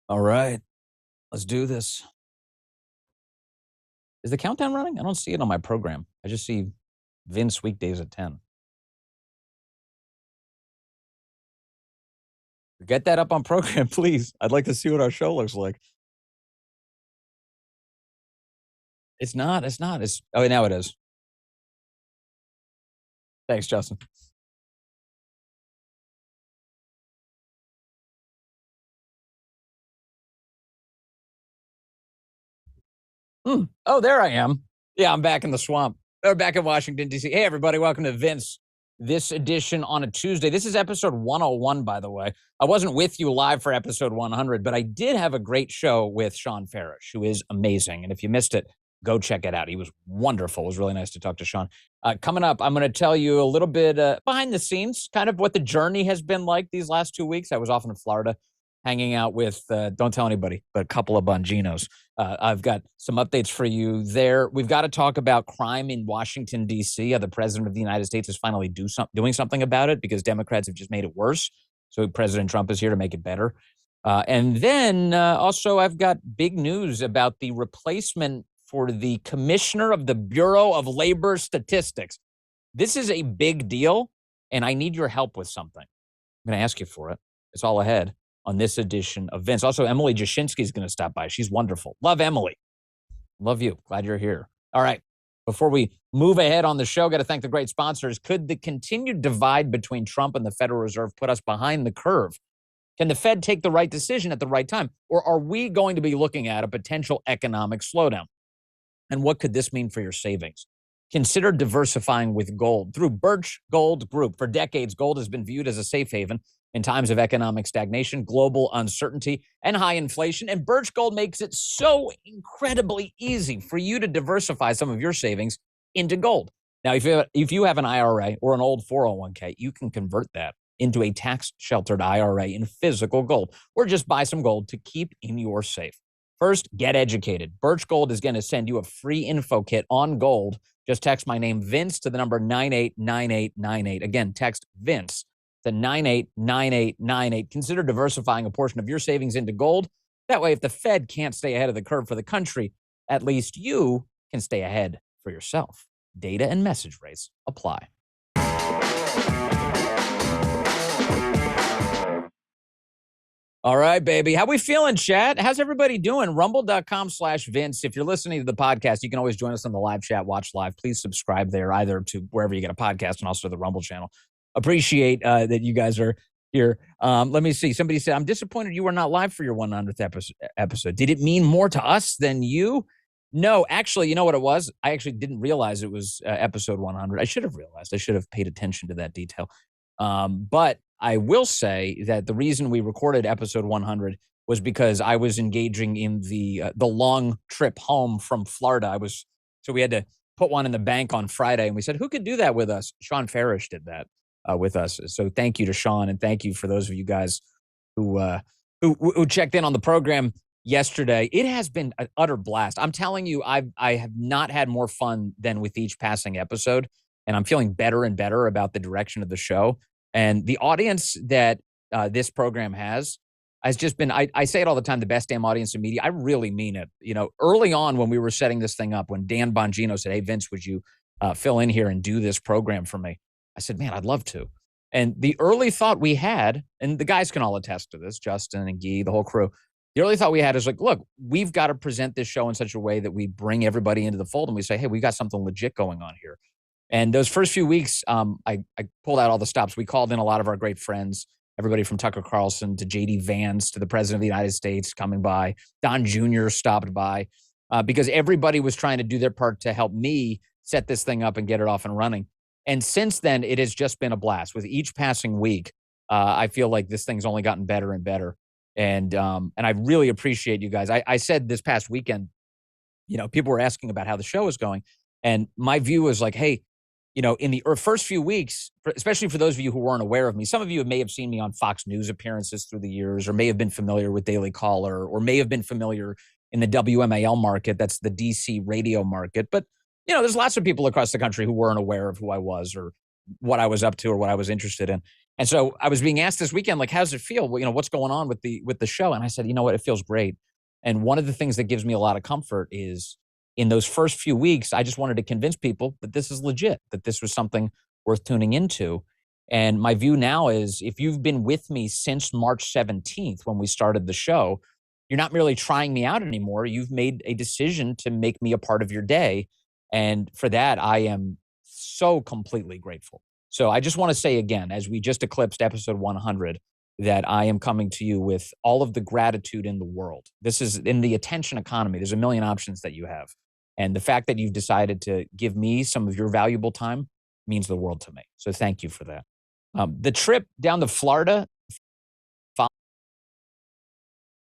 All right, let's do this. Is the countdown running? I don't see it on my program. I just see Vince weekdays at 10. Get that up on program, please. I'd like to see what our show looks like. It's not. It's not. It's oh, now it is. Thanks, Justin. Oh, there I am. Yeah, I'm back in the swamp. Or back in Washington, D.C. Hey, everybody. Welcome to Vince. This edition on a Tuesday. This is episode 101, by the way. I wasn't with you live for episode 100, but I did have a great show with Sean Farish, who is amazing. And if you missed it, go check it out. He was wonderful. It was really nice to talk to Sean. Coming up, I'm going to tell you a little bit behind the scenes, kind of what the journey has been like these last 2 weeks. I was off in Florida hanging out with, don't tell anybody, but a couple of Bonginos. I've got some updates for you there. We've got to talk about crime in Washington, D.C. The president of the United States is finally doing something about it because Democrats have just made it worse. So President Trump is here to make it better. And then also I've got big news about the replacement for the commissioner of the Bureau of Labor Statistics. This is a big deal, and I need your help with something. I'm going to ask you for it. It's all ahead on this edition of Vince. Also, Emily Jashinsky is going to stop by. She's wonderful. Love Emily. Love you. Glad you're here. All right. Before we move ahead on the show, got to thank the great sponsors. Could the continued divide between Trump and the Federal Reserve put us behind the curve? Can the Fed take the right decision at the right time? Or are we going to be looking at a potential economic slowdown? And what could this mean for your savings? Consider diversifying with gold. Through Birch Gold Group, for decades, gold has been viewed as a safe haven in times of economic stagnation, global uncertainty, and high inflation. And Birch Gold makes it so incredibly easy for you to diversify some of your savings into gold. Now, if you have an IRA or an old 401k, you can convert that into a tax-sheltered IRA in physical gold, or just buy some gold to keep in your safe. First, get educated. Birch Gold is going to send you a free info kit on gold. Just text my name, Vince, to the number 989898. Again, text Vince to 989898. Consider diversifying a portion of your savings into gold. That way, if the Fed can't stay ahead of the curve for the country, at least you can stay ahead for yourself. Data and message rates apply. All right, baby. How we feeling, chat? How's everybody doing? Rumble.com/Vince. If you're listening to the podcast, you can always join us on the live chat, watch live. Please subscribe there, either to wherever you get a podcast and also the Rumble channel. Appreciate that you guys are here. Let me see. Somebody said, I'm disappointed you were not live for your 100th episode. Did it mean more to us than you? No, actually, you know what it was? I actually didn't realize it was episode 100. I should have realized. I should have paid attention to that detail. But I will say that the reason we recorded episode 100 was because I was engaging in the long trip home from Florida. So we had to put one in the bank on Friday, and we said, who could do that with us? Sean Farish did that with us. So thank you to Sean, and thank you for those of you guys who checked in on the program yesterday. It has been an utter blast. I'm telling you, I have not had more fun than with each passing episode, and I'm feeling better and better about the direction of the show. And the audience that this program has just been, I say it all the time, the best damn audience in media. I really mean it. You know, early on when we were setting this thing up, when Dan Bongino said, hey, Vince, would you fill in here and do this program for me? I said, man, I'd love to. And the early thought we had, and the guys can all attest to this, Justin and Guy, the whole crew, the early thought we had is like, look, we've got to present this show in such a way that we bring everybody into the fold and we say, hey, we got something legit going on here. And those first few weeks, I pulled out all the stops. We called in a lot of our great friends, everybody from Tucker Carlson to J.D. Vance to the President of the United States coming by. Don Jr. stopped by because everybody was trying to do their part to help me set this thing up and get it off and running. And since then, it has just been a blast. With each passing week, I feel like this thing's only gotten better and better. And I really appreciate you guys. I said this past weekend, you know, people were asking about how the show is going. And my view was like, hey, you know, in the first few weeks, especially for those of you who weren't aware of me, some of you may have seen me on Fox News appearances through the years, or may have been familiar with Daily Caller, or may have been familiar in the WMAL market. That's the DC radio market. But, you know, there's lots of people across the country who weren't aware of who I was or what I was up to or what I was interested in. And so I was being asked this weekend, like, how's it feel? Well, what's going on with the show? And I said, you know what, it feels great. And one of the things that gives me a lot of comfort is in those first few weeks, I just wanted to convince people that this is legit, that this was something worth tuning into. And my view now is if you've been with me since March 17th when we started the show, you're not merely trying me out anymore. You've made a decision to make me a part of your day. And for that, I am so completely grateful. So I just want to say again, as we just eclipsed episode 100, that I am coming to you with all of the gratitude in the world. This is in the attention economy. There's a million options that you have. And the fact that you've decided to give me some of your valuable time means the world to me. So thank you for that. The trip down to Florida, 5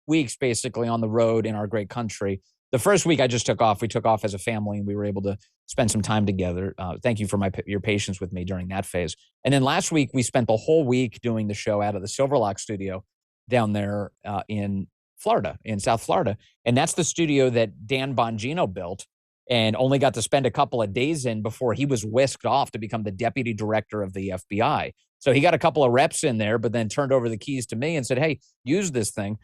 weeks basically on the road in our great country. The first week I just took off. We took off as a family and we were able to spend some time together. Thank you for your patience with me during that phase. And then last week we spent the whole week doing the show out of the Silverlock studio down there in Florida, in South Florida. And that's the studio that Dan Bongino built and only got to spend a couple of days in before he was whisked off to become the deputy director of the FBI. So he got a couple of reps in there, but then turned over the keys to me and said, hey, use this thing.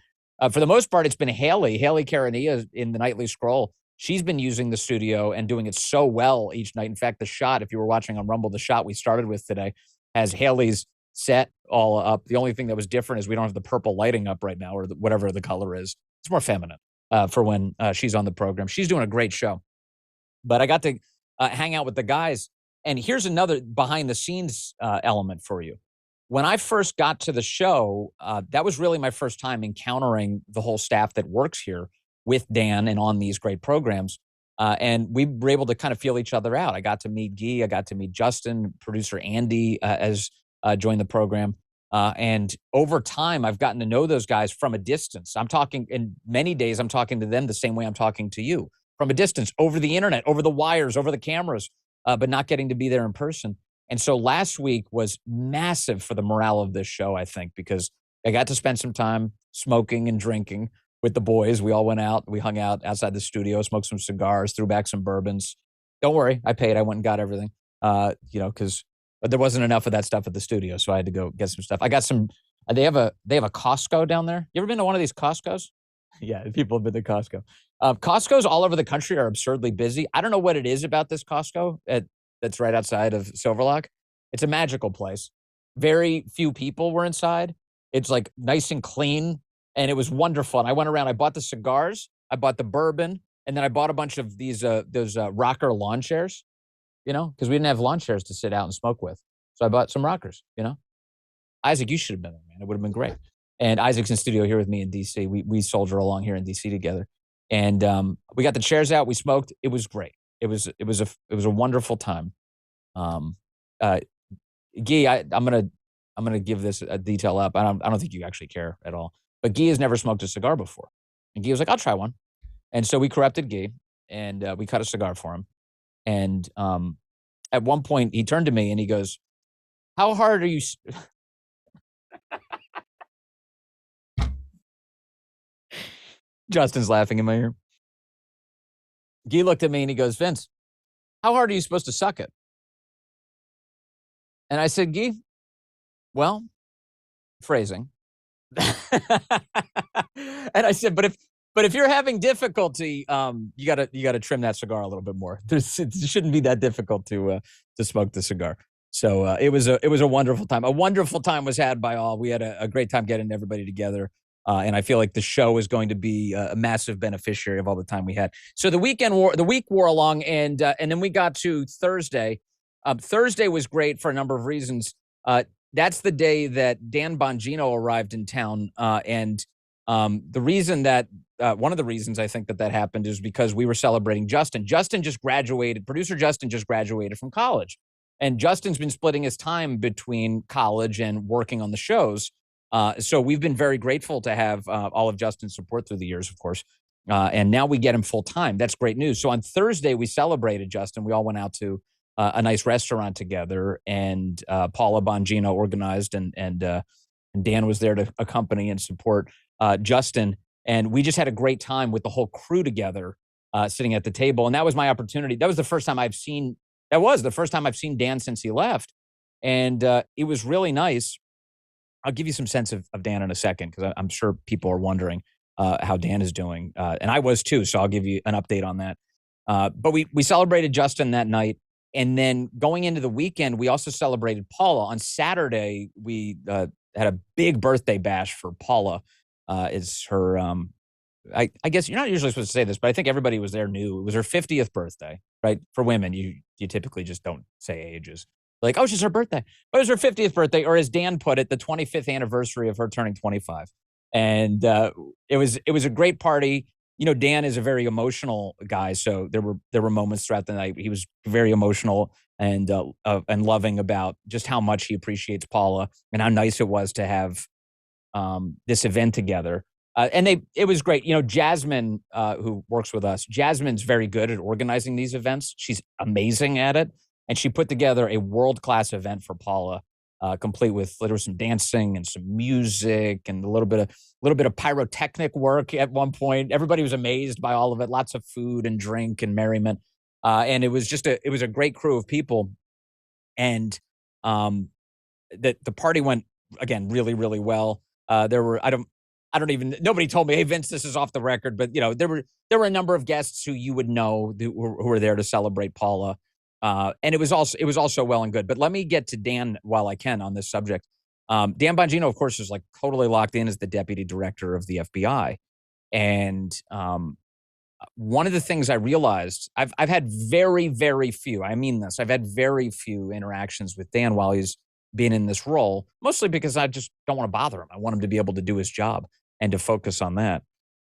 For the most part, it's been Haley Karania in the Nightly Scroll. She's been using the studio and doing it so well each night. In fact, the shot, if you were watching on Rumble, the shot we started with today has Haley's set all up. The only thing that was different is we don't have the purple lighting up right now or whatever the color is. It's more feminine for when she's on the program. She's doing a great show. But I got to hang out with the guys. And here's another behind-the-scenes element for you. When I first got to the show, that was really my first time encountering the whole staff that works here with Dan and on these great programs. And we were able to kind of feel each other out. I got to meet Guy. I got to meet Justin. Producer Andy has joined the program. And over time, I've gotten to know those guys from a distance. I'm talking, in many days, I'm talking to them the same way I'm talking to you, from a distance, over the internet, over the wires, over the cameras, but not getting to be there in person. And so last week was massive for the morale of this show, I think, because I got to spend some time smoking and drinking with the boys. We all went out. We hung out outside the studio, smoked some cigars, threw back some bourbons. Don't worry, I paid. I went and got everything, because there wasn't enough of that stuff at the studio, so I had to go get some stuff. I got some. They have a Costco down there. You ever been to one of these Costcos? Yeah, people have been to Costco. Costco's all over the country are absurdly busy. I don't know what it is about this Costco that's right outside of Silverlock. It's a magical place. Very few people were inside. It's like nice and clean, and it was wonderful. And I went around. I bought the cigars, I bought the bourbon, and then I bought a bunch of those rocker lawn chairs. Because we didn't have lawn chairs to sit out and smoke with. So I bought some rockers. Isaac, you should have been there, man. It would have been great. And Isaac's in studio here with me in DC. We soldier along here in DC together, and we got the chairs out. We smoked. It was great. It was a wonderful time. Guy, I'm gonna give this a detail up. I don't think you actually care at all. But Guy has never smoked a cigar before, and Guy was like, "I'll try one." And so we corrupted Guy, and we cut a cigar for him. And at one point, he turned to me and he goes, "How hard are you?" Justin's laughing in my ear. Guy looked at me and he goes, "Vince, how hard are you supposed to suck it?" And I said, "Guy, well, phrasing." And I said, but if you're having difficulty, you gotta trim that cigar a little bit more. It shouldn't be that difficult to smoke the cigar. So it was a wonderful time. A wonderful time was had by all. We had a great time getting everybody together. And I feel like the show is going to be a massive beneficiary of all the time we had. So the week wore along, and then we got to Thursday. Thursday was great for a number of reasons. That's the day that Dan Bongino arrived in town, and the reason that one of the reasons I think that happened is because we were celebrating Justin. Justin just graduated. Producer Justin just graduated from college, and Justin's been splitting his time between college and working on the shows. So we've been very grateful to have all of Justin's support through the years, of course. And now we get him full time. That's great news. So on Thursday, we celebrated Justin. We all went out to a nice restaurant together, and Paula Bongino organized, and Dan was there to accompany and support Justin. And we just had a great time with the whole crew together, sitting at the table. And that was my opportunity. That was the first time I've seen Dan since he left. And it was really nice I'll give you some sense of Dan in a second because I'm sure people are wondering how Dan is doing, and I was too. So I'll give you an update on that. But we celebrated Justin that night, and then going into the weekend, we also celebrated Paula. On Saturday, we had a big birthday bash for Paula. Is her I guess you're not usually supposed to say this, but I think everybody was there knew it was her 50th birthday, right? For women, you typically just don't say ages. Like, oh, it's just her birthday. But it was her 50th birthday, or as Dan put it, the 25th anniversary of her turning 25. And it was a great party. You know, Dan is a very emotional guy, so there were moments throughout the night he was very emotional and loving about just how much he appreciates Paula and how nice it was to have this event together. And it was great. You know, Jasmine, who works with us, Jasmine's very good at organizing these events. She's amazing at it. And she put together a world-class event for Paula, complete with there was some dancing and some music and a little bit of pyrotechnic work at one point. Everybody was amazed by all of it. Lots of food and drink and merriment. And it was a great crew of people. And the party went again really, really well. There were I don't even nobody told me, hey Vince, this is off the record, but you know there were a number of guests who you would know who were there to celebrate Paula, and it was also well and good. But let me get to Dan while I can on this subject. Dan Bongino, of course, is like totally locked in as the deputy director of the FBI, and one of the things I realized I've had very, very few. I mean this. I've had very few interactions with Dan while he's been in this role, mostly because I just don't want to bother him. I want him to be able to do his job and to focus on that.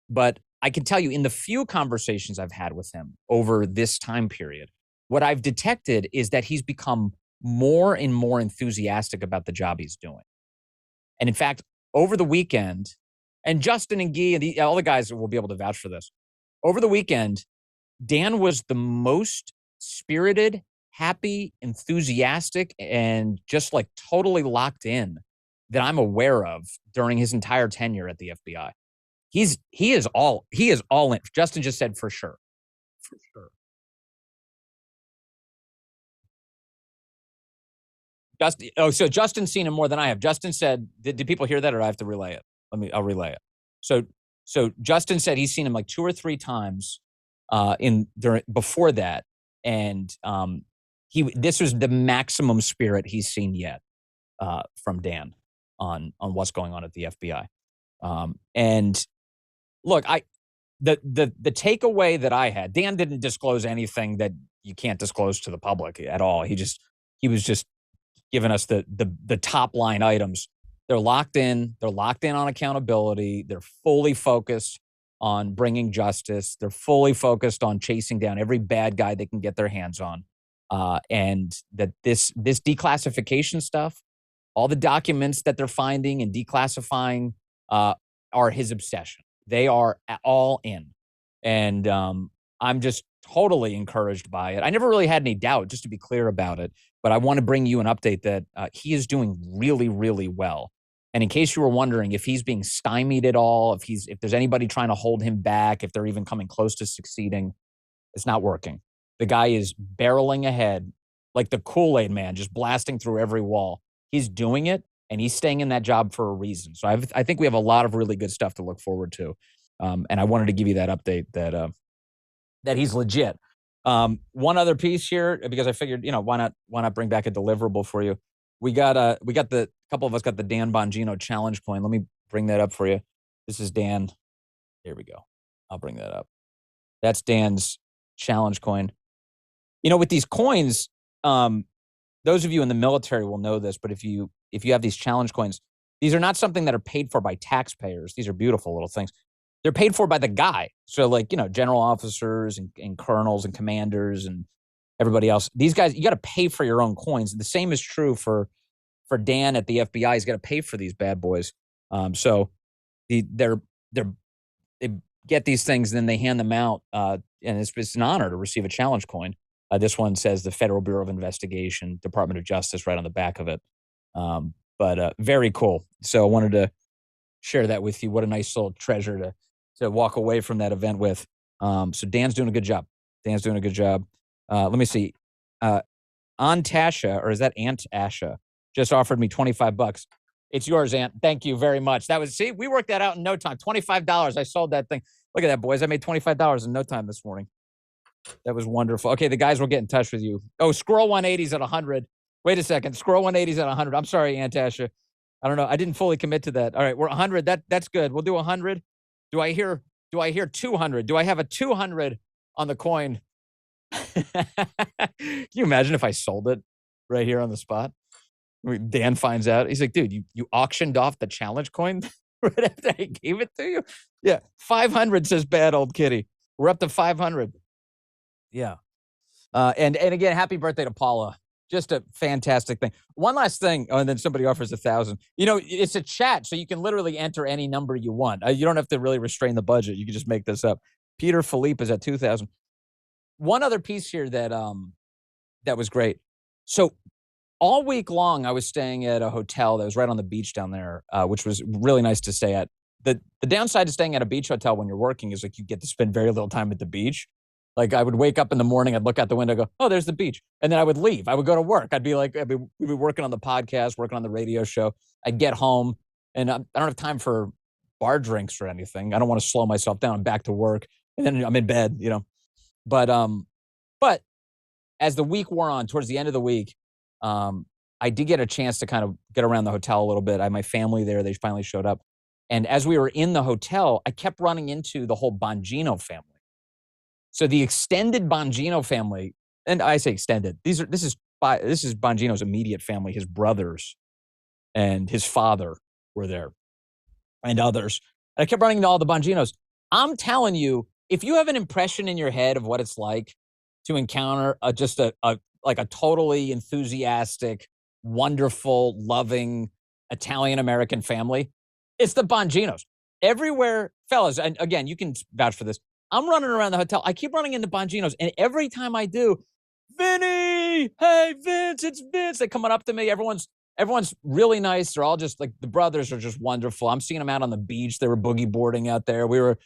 But I can tell you in the few conversations I've had with him over this time period, what I've detected is that he's become more and more enthusiastic about the job he's doing. And in fact, over the weekend, and Justin and Guy and all the guys will be able to vouch for this, over the weekend, Dan was the most spirited, happy, enthusiastic, and just like totally locked in that I'm aware of during his entire tenure at the FBI. He is all in. Justin just said for sure. For sure. So Justin's seen him more than I have. Justin said, did people hear that or do I have to relay it? I'll relay it. So Justin said he's seen him like 2 or 3 times before that. And this was the maximum spirit he's seen yet from Dan on what's going on at the FBI. And look, the takeaway that I had, Dan didn't disclose anything that you can't disclose to the public at all. He was just giving us the top line items. They're locked in. They're locked in on accountability. They're fully focused on bringing justice. They're fully focused on chasing down every bad guy they can get their hands on. And that this declassification stuff, all the documents that they're finding and declassifying are his obsession. They are all in. And I'm just totally encouraged by it. I never really had any doubt, just to be clear about it. But I want to bring you an update that he is doing really, really well. And in case you were wondering if he's being stymied at all, if there's anybody trying to hold him back, if they're even coming close to succeeding, it's not working. The guy is barreling ahead like the Kool-Aid man, just blasting through every wall. He's doing it, and he's staying in that job for a reason. So I think we have a lot of really good stuff to look forward to. And I wanted to give you that update that he's legit. One other piece here, because I figured, why not bring back a deliverable for you? We got the couple of us got the Dan Bongino challenge coin. Let me bring that up for you. This is Dan. Here we go. I'll bring that up. That's Dan's challenge coin. With these coins, those of you in the military will know this, but if you have these challenge coins, these are not something that are paid for by taxpayers. These are beautiful little things. They're paid for by the guy. So general officers and colonels and commanders and everybody else. These guys, you got to pay for your own coins. The same is true for Dan at the FBI. He's got to pay for these bad boys. So they get these things, and then they hand them out. And it's an honor to receive a challenge coin. This one says the Federal Bureau of Investigation, Department of Justice, right on the back of it. But very cool. So I wanted to share that with you. What a nice little treasure to walk away from that event with. So Dan's doing a good job. Let me see. Aunt Tasha, or is that Aunt Asha, just offered me $25. It's yours, Aunt. Thank you very much. See, we worked that out in no time. $25. I sold that thing. Look at that, boys. I made $25 in no time this morning. That was wonderful. Okay, the guys will get in touch with you. Oh, Squirrel 180's at 100. Wait a second. Squirrel 180's at 100. I'm sorry, Aunt Asha. I don't know. I didn't fully commit to that. All right, we're 100. That's good. We'll do 100. Do I hear 200? Do I have a 200 on the coin? Can you imagine if I sold it right here on the spot? Dan finds out. He's like, dude, you auctioned off the challenge coin right after I gave it to you? Yeah. 500 says bad old kitty. We're up to 500. Yeah. And again, happy birthday to Paula. Just a fantastic thing. One last thing. Oh, and then somebody offers 1,000. It's a chat, so you can literally enter any number you want. You don't have to really restrain the budget. You can just make this up. Peter Philippe is at 2,000. One other piece here that was great. So all week long, I was staying at a hotel that was right on the beach down there, which was really nice to stay at. The downside of staying at a beach hotel when you're working is like you get to spend very little time at the beach. Like I would wake up in the morning, I'd look out the window, go, oh, there's the beach. And then I would leave. I would go to work. We'd be working on the podcast, working on the radio show. I'd get home and I don't have time for bar drinks or anything. I don't want to slow myself down. I'm back to work. And then I'm in bed, But as the week wore on, towards the end of the week, I did get a chance to kind of get around the hotel a little bit. I had my family there. They finally showed up. And as we were in the hotel, I kept running into the whole Bongino family. So the extended Bongino family, and I say extended, this is Bongino's immediate family, his brothers and his father were there and others. And I kept running into all the Bonginos. I'm telling you, if you have an impression in your head of what it's like to encounter a totally enthusiastic, wonderful, loving Italian-American family, it's the Bonginos. Everywhere, fellas, and again, you can vouch for this. I'm running around the hotel. I keep running into Bonginos, and every time I do, Vinny, hey, Vince, it's Vince. They're coming up to me. Everyone's really nice. They're all just like, the brothers are just wonderful. I'm seeing them out on the beach. They were boogie boarding out there. We were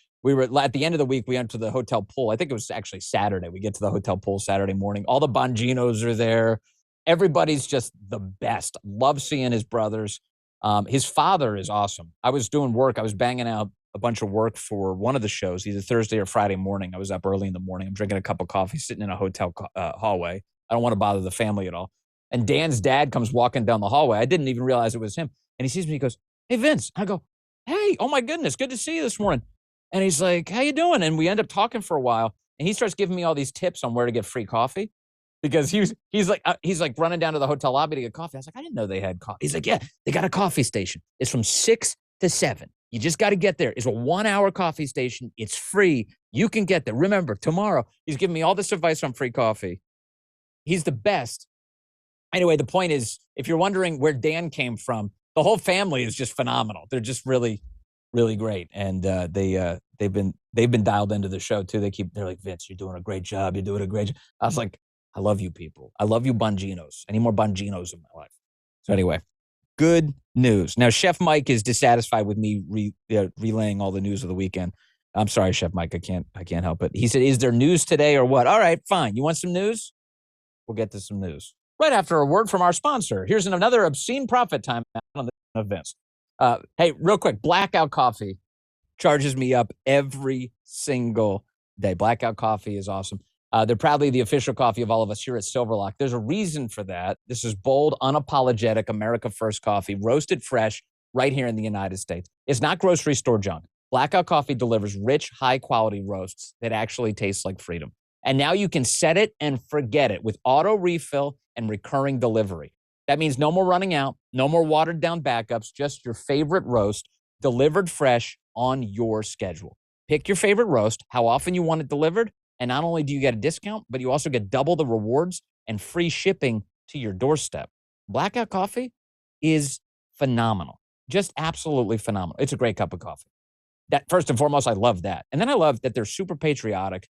at the end of the week, we went to the hotel pool. I think it was actually Saturday. We get to the hotel pool Saturday morning. All the Bonginos are there. Everybody's just the best. Love seeing his brothers. His father is awesome. I was doing work. I was banging out a bunch of work for one of the shows, either Thursday or Friday morning. I was up early in the morning. I'm drinking a cup of coffee, sitting in a hotel hallway. I don't want to bother the family at all. And Dan's dad comes walking down the hallway. I didn't even realize it was him. And he sees me. He goes, hey, Vince. I go, hey, oh, my goodness. Good to see you this morning. And he's like, how you doing? And we end up talking for a while. And he starts giving me all these tips on where to get free coffee. Because he's like running down to the hotel lobby to get coffee. I was like, I didn't know they had coffee. He's like, yeah, they got a coffee station. It's from 6 to 7. You just got to get there. It's a 1-hour coffee station. It's free. You can get there. Remember, tomorrow, he's giving me all this advice on free coffee. He's the best. Anyway, the point is, if you're wondering where Dan came from, the whole family is just phenomenal. They're just really, really great. And they've been dialed into the show too. They're like, Vince, you're doing a great job. You're doing a great job. I was like, I love you people. I love you Bonginos. Any more Bonginos in my life? So anyway, good news. Now, Chef Mike is dissatisfied with me relaying all the news of the weekend. I'm sorry, Chef Mike. I can't help it. He said, is there news today or what? All right, fine. You want some news? We'll get to some news. Right after a word from our sponsor. Here's another obscene profit time on the events. Hey, real quick, Blackout Coffee charges me up every single day. Blackout Coffee is awesome. They're proudly the official coffee of all of us here at Silverlock. There's a reason for that. This is bold, unapologetic, America First coffee, roasted fresh right here in the United States. It's not grocery store junk. Blackout Coffee delivers rich, high-quality roasts that actually taste like freedom. And now you can set it and forget it with auto refill and recurring delivery. That means no more running out, no more watered-down backups, just your favorite roast delivered fresh on your schedule. Pick your favorite roast, how often you want it delivered, and not only do you get a discount, but you also get double the rewards and free shipping to your doorstep. Blackout Coffee is phenomenal. Just absolutely phenomenal. It's a great cup of coffee. That, first and foremost, I love that. And then I love that they're super patriotic.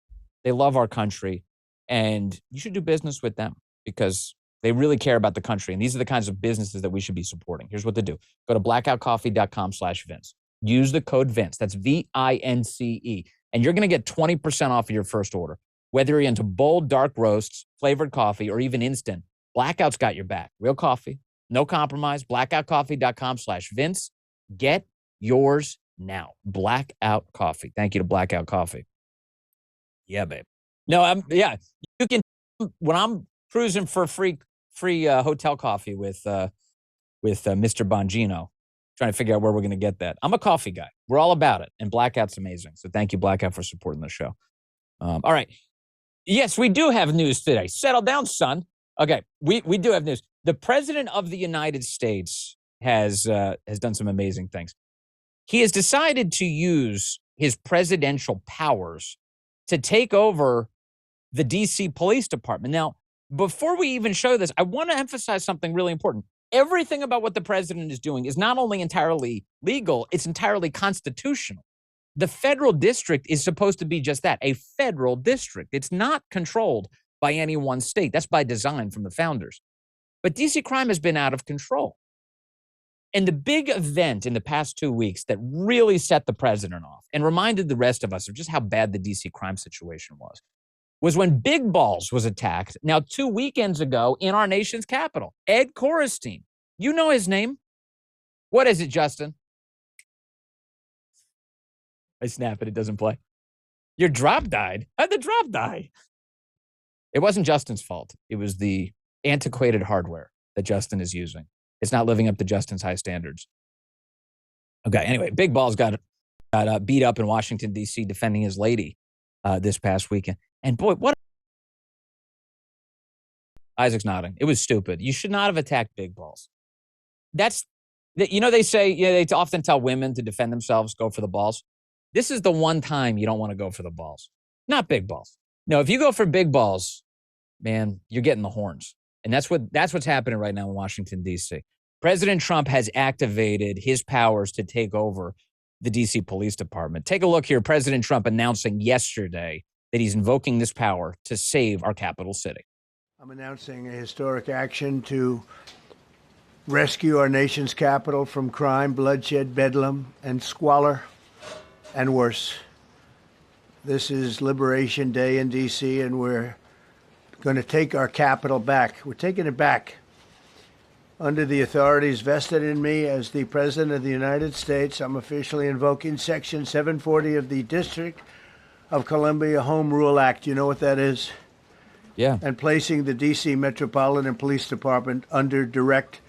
They love our country. And you should do business with them because they really care about the country. And these are the kinds of businesses that we should be supporting. Here's what to do. Go to blackoutcoffee.com/Vince. Use the code Vince. That's VINCE. And you're going to get 20% off of your first order. Whether you're into bold, dark roasts, flavored coffee, or even instant, Blackout's got your back. Real coffee, No compromise. Blackoutcoffee.com/Vince. Get yours now. Blackout Coffee. Thank you to Blackout Coffee. Yeah, babe. No, yeah. You can, when I'm cruising for free hotel coffee with Mr. Bongino, trying to figure out where we're going to get that. I'm a coffee guy. We're all about it. And Blackout's amazing. So thank you, Blackout, for supporting the show. All right. Yes, we do have news today. Settle down, son. Okay, we do have news. The President of the United States has done some amazing things. He has decided to use his presidential powers to take over the D.C. Police Department. Now, before we even show this, I want to emphasize something really important. Everything about what the president is doing is not only entirely legal, it's entirely constitutional. The federal district is supposed to be just that, a federal district. It's not controlled by any one state. That's by design from the founders. But DC crime has been out of control. And the big event in the past 2 weeks that really set the president off and reminded the rest of us of just how bad the DC crime situation was when Big Balls was attacked now 2 weekends ago in our nation's capital. Ed Korestein. You know his name. What is it, Justin? I snap it. It doesn't play. Your drop died. How'd the drop die? It wasn't Justin's fault. It was the antiquated hardware that Justin is using. It's not living up to Justin's high standards. Okay, anyway, Big Balls got beat up in Washington, D.C. defending his lady this past weekend. And boy, what? Isaac's nodding. It was stupid. You should not have attacked Big Balls. They say, they often tell women to defend themselves, go for the balls. This is the one time you don't want to go for the balls. Not Big Balls. No, if you go for Big Balls, man, you're getting the horns. And that's what's happening right now in Washington, D.C. President Trump has activated his powers to take over the D.C. Police Department. Take a look here. President Trump announcing yesterday that he's invoking this power to save our capital city. I'm announcing a historic action to rescue our nation's capital from crime, bloodshed, bedlam, and squalor, and worse. This is Liberation Day in D.C., and we're going to take our capital back. We're taking it back. Under the authorities vested in me as the President of the United States, I'm officially invoking Section 740 of the District of Columbia Home Rule Act. You know what that is? Yeah. And placing the D.C. Metropolitan Police Department under direct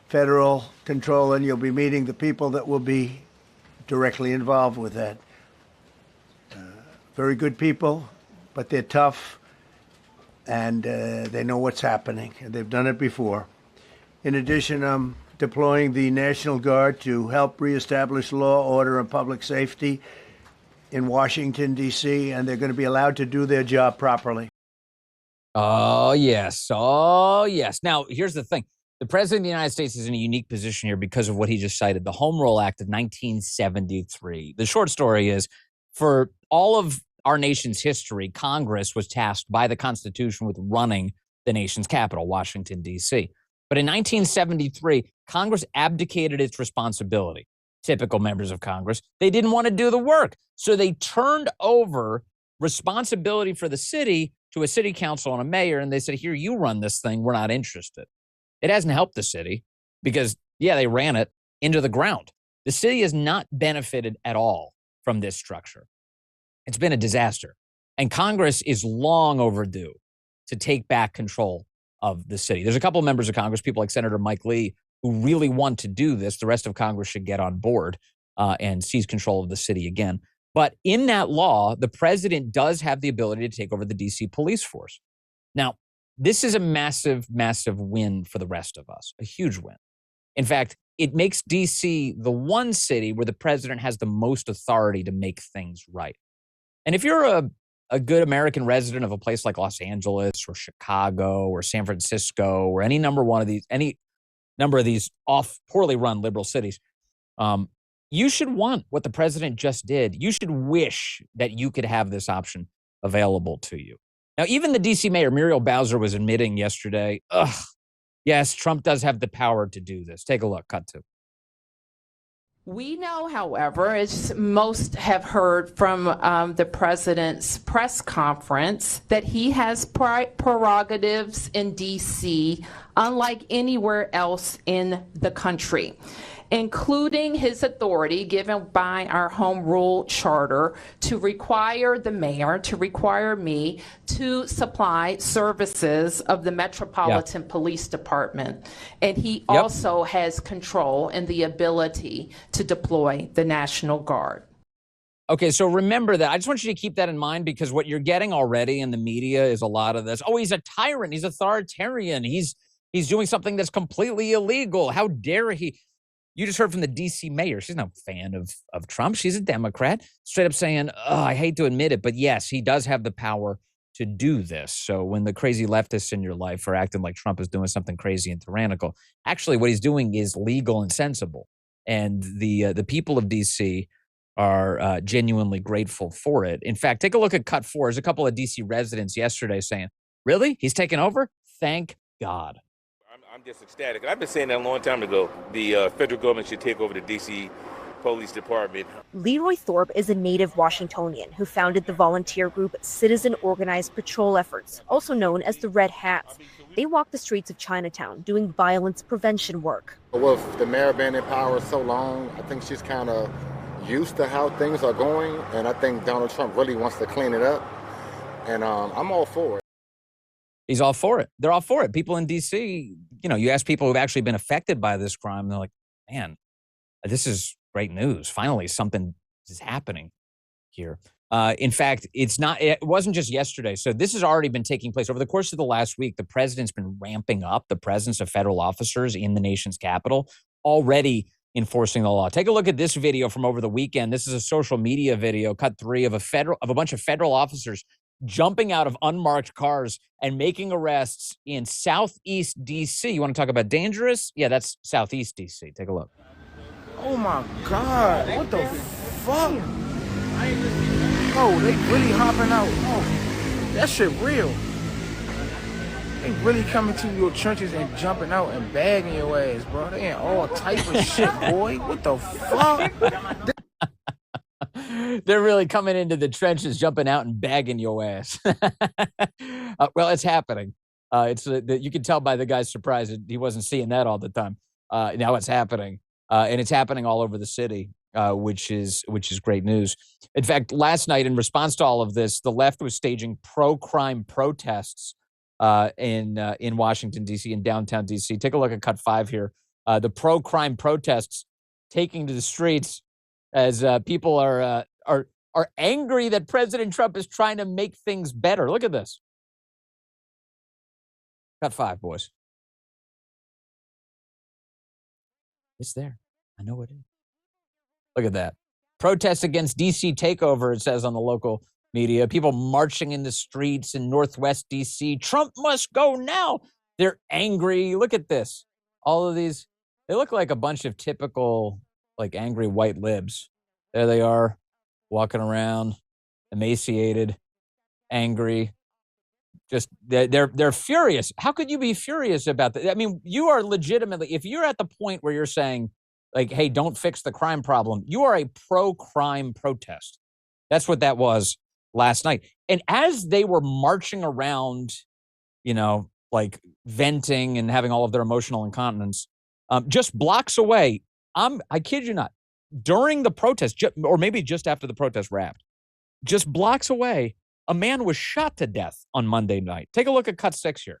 federal control, and you'll be meeting the people that will be directly involved with that. Very good people, but they're tough, and they know what's happening, and they've done it before. In addition, I'm deploying the National Guard to help reestablish law, order, and public safety in Washington, D.C., and they're going to be allowed to do their job properly. Oh, yes. Oh, yes. Now, here's the thing. The President of the United States is in a unique position here because of what he just cited, the Home Rule Act of 1973. The short story is, for all of our nation's history, Congress was tasked by the Constitution with running the nation's capital, Washington, D.C. But in 1973, Congress abdicated its responsibility. Typical members of Congress, they didn't want to do the work. So they turned over responsibility for the city to a city council and a mayor, and they said, here, you run this thing. We're not interested. It hasn't helped the city because, yeah, they ran it into the ground. The city has not benefited at all from this structure. It's been a disaster. And Congress is long overdue to take back control of the city. There's a couple of members of Congress, people like Senator Mike Lee, who really want to do this. The rest of Congress should get on board and seize control of the city again. But in that law, the president does have the ability to take over the D.C. police force. Now, this is a massive, massive win for the rest of us, a huge win. In fact, it makes D.C. the one city where the president has the most authority to make things right. And if you're a good American resident of a place like Los Angeles or Chicago or San Francisco or any number of these poorly run liberal cities, you should want what the president just did. You should wish that you could have this option available to you. Now, even the D.C. mayor, Muriel Bowser, was admitting yesterday, yes, Trump does have the power to do this. Take a look. Cut to. We know, however, as most have heard from the president's press conference, that he has prerogatives in D.C. unlike anywhere else in the country, including his authority given by our home rule charter to require the mayor, to require me to supply services of the Metropolitan Police Department. And he also has control and the ability to deploy the National Guard. Okay, so remember that. I just want you to keep that in mind, because what you're getting already in the media is a lot of this. Oh, he's a tyrant. He's authoritarian. He's doing something that's completely illegal. How dare he? You just heard from the D.C. mayor. She's no fan of Trump. She's a Democrat, straight up saying, oh, I hate to admit it, but yes, he does have the power to do this. So when the crazy leftists in your life are acting like Trump is doing something crazy and tyrannical, actually what he's doing is legal and sensible. And the people of D.C. are genuinely grateful for it. In fact, take a look at cut 4. There's a couple of D.C. residents yesterday saying, really? He's taking over? Thank God. I'm just ecstatic. I've been saying that a long time ago. The federal government should take over the D.C. Police Department. Leroy Thorpe is a native Washingtonian who founded the volunteer group Citizen Organized Patrol Efforts, also known as the Red Hats. They walk the streets of Chinatown doing violence prevention work. With the mayor being in power so long, I think she's kind of used to how things are going, and I think Donald Trump really wants to clean it up, and I'm all for it. He's all for it. They're all for it. People in D.C., you ask people who've actually been affected by this crime, they're like, man, this is great news. Finally, something is happening here. In fact, it wasn't just yesterday. So this has already been taking place over the course of the last week. The president's been ramping up the presence of federal officers in the nation's capital, already enforcing the law. Take a look at this video from over the weekend. This is a social media video, cut 3 of a bunch of federal officers jumping out of unmarked cars and making arrests in Southeast D.C. You want to talk about dangerous? Yeah, that's Southeast D.C. Take a look. Oh my God, what the fuck? Oh, they really hopping out. Oh, that shit real. They really coming to your trenches and jumping out and bagging your ass, bro. They ain't all type of shit, boy. What the fuck? They're really coming into the trenches, jumping out and bagging your ass. Well, it's happening. You can tell by the guy's surprise that he wasn't seeing that all the time. Now it's happening, and it's happening all over the city, which is great news. In fact, last night, in response to all of this, the left was staging pro-crime protests in Washington D.C. in downtown D.C. Take a look at cut 5 here. The pro-crime protests taking to the streets as people are angry that President Trump is trying to make things better. Look at this. Cut 5, boys. It's there. I know it is. Look at that. Protests against D.C. takeover, it says on the local media. People marching in the streets in Northwest D.C. Trump must go now. They're angry. Look at this. All of these, they look like a bunch of typical, angry white libs. There they are, walking around, emaciated, angry. Just they're furious. How could you be furious about that? I mean, you are legitimately, if you're at the point where you're saying, hey, don't fix the crime problem, you are a pro-crime protest. That's what that was last night. And as they were marching around, venting and having all of their emotional incontinence, just blocks away, I kid you not, during the protest, or maybe just after the protest wrapped, just blocks away, a man was shot to death on Monday night. Take a look at cut 6 here.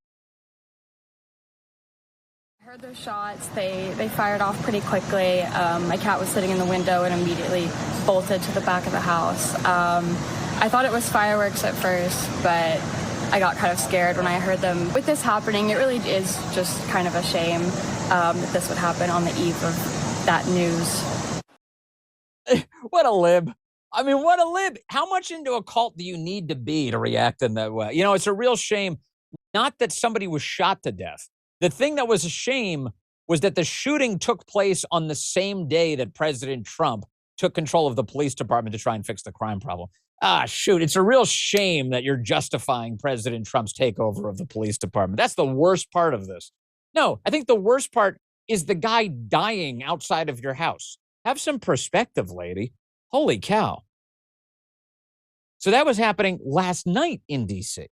I heard those shots. They fired off pretty quickly. My cat was sitting in the window and immediately bolted to the back of the house. I thought it was fireworks at first, but I got kind of scared when I heard them. With this happening, it really is just kind of a shame that this would happen on the eve of that news. What a lib. I mean, what a lib. How much into a cult do you need to be to react in that way? It's a real shame. Not that somebody was shot to death. The thing that was a shame was that the shooting took place on the same day that President Trump took control of the police department to try and fix the crime problem. Shoot, it's a real shame that you're justifying President Trump's takeover of the police department. That's the worst part of this. No, I think the worst part is the guy dying outside of your house. Have some perspective, lady. Holy cow. So that was happening last night in D.C.,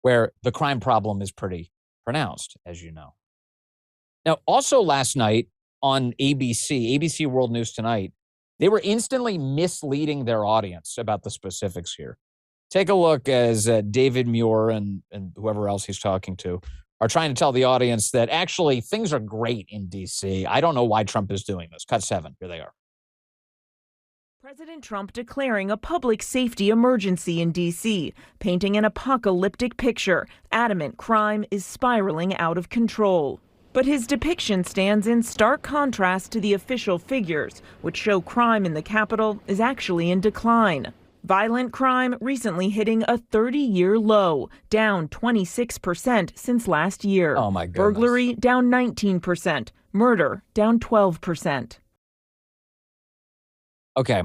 where the crime problem is pretty pronounced, as you know. Now, also last night on ABC World News Tonight, they were instantly misleading their audience about the specifics here. Take a look as David Muir and whoever else he's talking to are trying to tell the audience that actually things are great in D.C. I don't know why Trump is doing this. Cut 7. Here they are. President Trump declaring a public safety emergency in D.C., painting an apocalyptic picture, adamant crime is spiraling out of control. But his depiction stands in stark contrast to the official figures, which show crime in the capital is actually in decline. Violent crime recently hitting a 30-year low, down 26% since last year. Oh my goodness. Burglary down 19%, murder down 12%. Okay,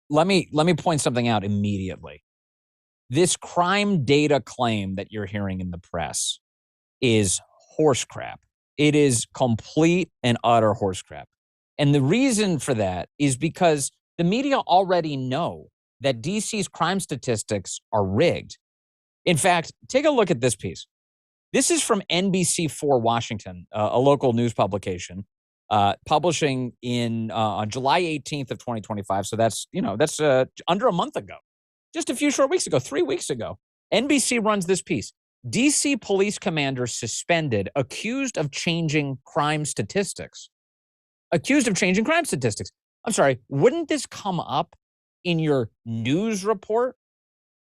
let me point something out immediately. This crime data claim that you're hearing in the press is horse crap. It is complete and utter horse crap. And the reason for that is because the media already know that DC's crime statistics are rigged. In fact, take a look at this piece. This is from NBC4 Washington, a local news publication, publishing on July 18th of 2025. So that's under a month ago, just a few short weeks ago, 3 weeks ago. NBC runs this piece. DC police commander suspended, accused of changing crime statistics. Accused of changing crime statistics. I'm sorry, wouldn't this come up in your news report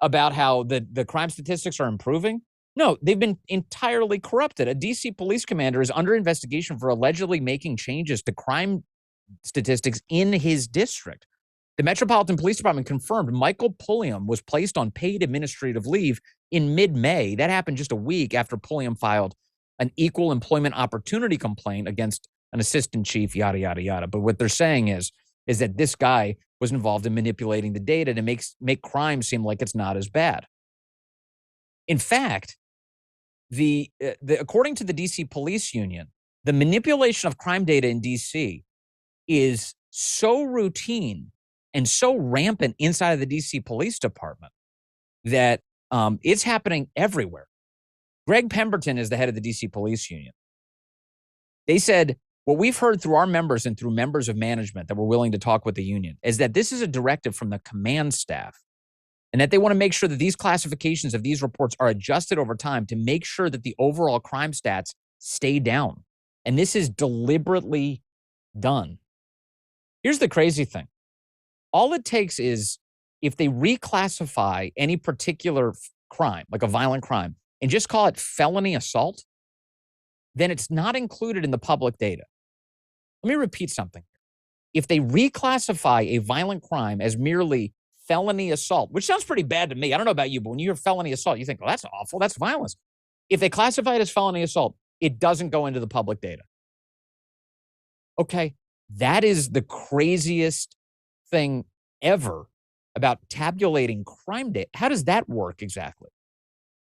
about how the crime statistics are improving? No, they've been entirely corrupted. A DC police commander is under investigation for allegedly making changes to crime statistics in his district. The Metropolitan Police Department confirmed Michael Pulliam was placed on paid administrative leave in mid-May. That happened just a week after Pulliam filed an equal employment opportunity complaint against an assistant chief, yada, yada, yada. But what they're saying is that this guy was involved in manipulating the data to make crime seem like it's not as bad. In fact, according to the DC Police Union, the manipulation of crime data in DC is so routine and so rampant inside of the DC Police Department that it's happening everywhere. Greg Pemberton is the head of the DC Police Union. They said, what we've heard through our members and through members of management that were willing to talk with the union is that this is a directive from the command staff and that they want to make sure that these classifications of these reports are adjusted over time to make sure that the overall crime stats stay down. And this is deliberately done. Here's the crazy thing. All it takes is if they reclassify any particular crime, like a violent crime, and just call it felony assault, then it's not included in the public data. Let me repeat something. If they reclassify a violent crime as merely felony assault, which sounds pretty bad to me. I don't know about you, but when you hear felony assault, you think, well, that's awful. That's violence. If they classify it as felony assault, it doesn't go into the public data. Okay, that is the craziest thing ever about tabulating crime data. How does that work exactly?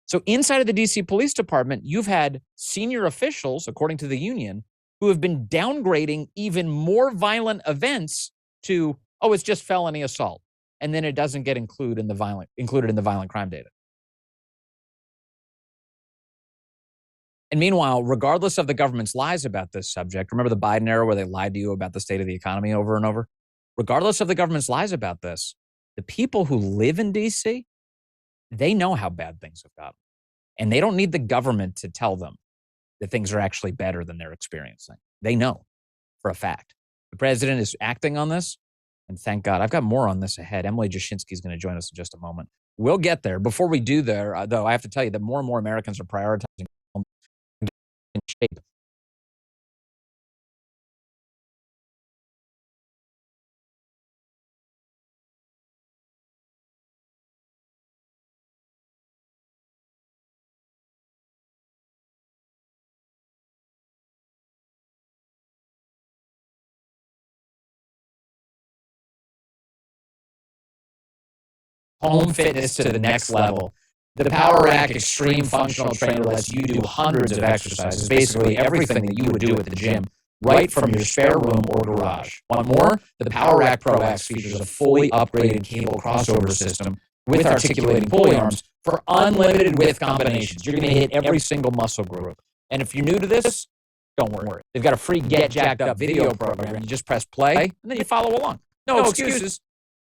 So inside of the DC Police Department, you've had senior officials, according to the union, who have been downgrading even more violent events to, oh, it's just felony assault. And then it doesn't get included in the violent crime data. And meanwhile, regardless of the government's lies about this subject, remember the Biden era where they lied to you about the state of the economy over and over? Regardless of the government's lies about this, the people who live in DC, they know how bad things have gotten. And they don't need the government to tell them that things are actually better than they're experiencing. They know for a fact. The president is acting on this, and thank God. I've got more on this ahead. Emily Jashinsky is going to join us in just a moment. We'll get there. Before we do there, though, I have to tell you that more and more Americans are prioritizing in shape. Home fitness to the next level. The Power Rack Extreme Functional Trainer lets you do hundreds of exercises, basically everything that you would do at the gym, right from your spare room or garage. Want more? The Power Rack Pro X features a fully upgraded cable crossover system with articulating pulley arms for unlimited width combinations. You're going to hit every single muscle group. And if you're new to this, don't worry. They've got a free Get Jacked Up video program. You just press play, and then you follow along. No excuses.